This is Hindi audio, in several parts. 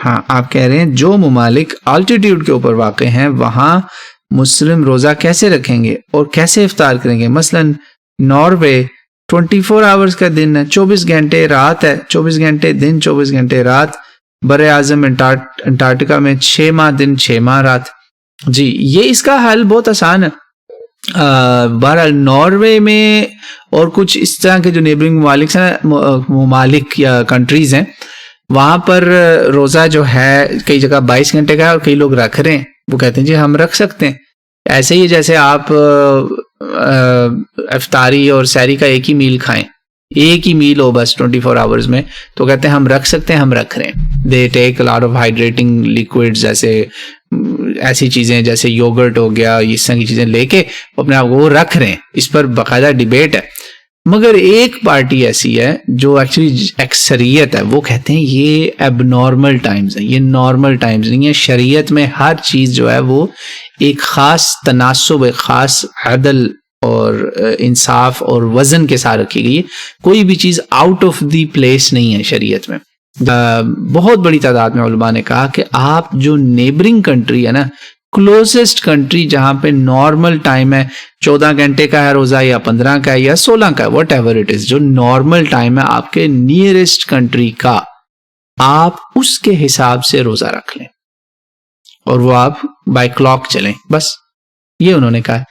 हाँ, आप कह रहे हैं जो ममालिक अल्टीट्यूड के ऊपर वाक़ हैं वहाँ मुस्लिम रोज़ा कैसे रखेंगे और कैसे इफ्तार करेंगे। मसलन नॉर्वे 24 आवर्स का दिन है, 24 घंटे रात है, 24 घंटे दिन 24 घंटे रात। बरे आज़म अंटार्कटिका में 6 माह दिन 6 माह रात। जी, ये इसका हल बहुत आसान है। बहरहाल नॉर्वे में और कुछ इस तरह के जो नेबरिंग ममालिक या कंट्रीज हैं वहाँ पर रोज़ा जो है कई जगह 22 घंटे का है और कई लोग रख रहे हैं। वो कहते हैं जी हम रख सकते हैं। ऐसे ही जैसे आप इफ्तारी और सहरी का एक ही मील खाएं, एक ही मील हो बस 24 आवर्स में, तो कहते हैं हम रख सकते हैं, हम रख रहे हैं। They take a lot of hydrating liquids, जैसे ऐसी चीज़ें जैसे योगर्ट हो गया, इस तरह की चीज़ें लेके अपने आप को रख रहे हैं। इस पर बाकायदा डिबेट है। मगर एक पार्टी ऐसी है जो एक्चुअली अक्सरियत है, वो कहते हैं ये एबनॉर्मल टाइम्स है, ये नॉर्मल टाइम्स नहीं है। शरीयत में हर चीज़ जो है वो एक ख़ास तनासुब, एक ख़ास अदल और इंसाफ और वज़न के साथ रखी गई है। कोई भी चीज़ आउट ऑफ द प्लेस नहीं है शरीयत में। बहुत बड़ी तादाद में उलमा ने कहा कि आप जो नेबरिंग कंट्री है ना, क्लोजेस्ट कंट्री जहां पे नॉर्मल टाइम है 14 घंटे का है रोजा या 15 का है या 16 का है, वट एवर इट इज, जो नॉर्मल टाइम है आपके नियरेस्ट कंट्री का, आप उसके हिसाब से रोजा रख लें और वो आप बाय क्लॉक चलें। बस ये उन्होंने कहा।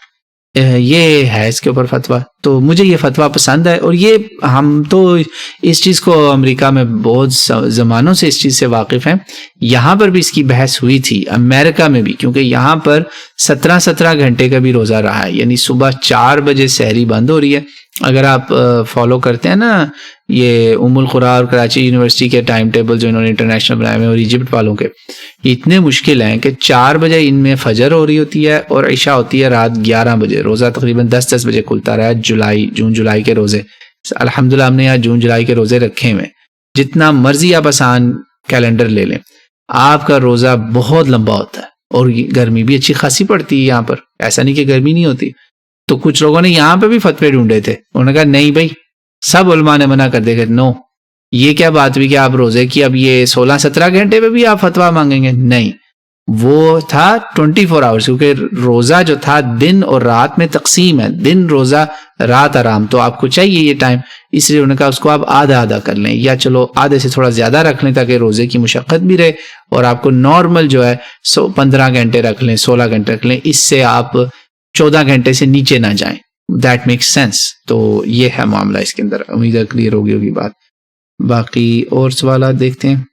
ये है इसके ऊपर फतवा। तो मुझे ये फतवा पसंद है और ये हम तो इस चीज़ को अमेरिका में बहुत ज़मानों से इस चीज़ से वाकिफ़ हैं। यहाँ पर भी इसकी बहस हुई थी, अमेरिका में भी, क्योंकि यहाँ पर 17 घंटे का भी रोज़ा रहा है। यानी सुबह 4 बजे सहरी बंद हो रही है। अगर आप फॉलो करते हैं ना ये उम्मुल खुरा और कराची यूनिवर्सिटी के टाइम टेबल जो इन्होंने इंटरनेशनल बनाए हुए और इजिप्ट वालों के, इतने मुश्किल हैं कि 4 बजे इनमें फजर हो रही होती है और इशा होती है रात 11 बजे। रोज़ा तकरीबन 10 बजे खुलता रहा है। जून जुलाई के रोज़े, अल्हम्दुलिल्लाह हमने यहाँ जून जुलाई के रोज़े रखे हुए। जितना मर्जी आप आसान कैलेंडर ले लें, आपका रोज़ा बहुत लंबा होता है और गर्मी भी अच्छी खासी पड़ती है यहाँ पर। ऐसा नहीं कि गर्मी नहीं होती। तो कुछ लोगों ने यहाँ पे भी फतवे ढूंढे थे। उन्होंने कहा नहीं भाई, सब उलमा ने मना कर दिया। नो, ये क्या बात हुई कि आप रोजे की अब ये 16-17 घंटे पे भी आप फतवा मांगेंगे? नहीं, वो था 24 आवर्स, क्योंकि रोजा जो था दिन और रात में तकसीम है। दिन रोजा, रात आराम, तो आपको चाहिए ये टाइम। इसलिए उन्होंने कहा उसको आप आधा आधा कर लें, या चलो आधे से थोड़ा ज्यादा रख लें ताकि रोजे की मुशक्कत भी रहे और आपको नॉर्मल जो है 15 घंटे रख लें, 16 घंटे रख लें। इससे आप 14 घंटे से नीचे ना जाएं। That makes sense. तो ये है मामला इसके अंदर। उम्मीद है क्लियर होगी बात। बाकी और सवाल देखते हैं।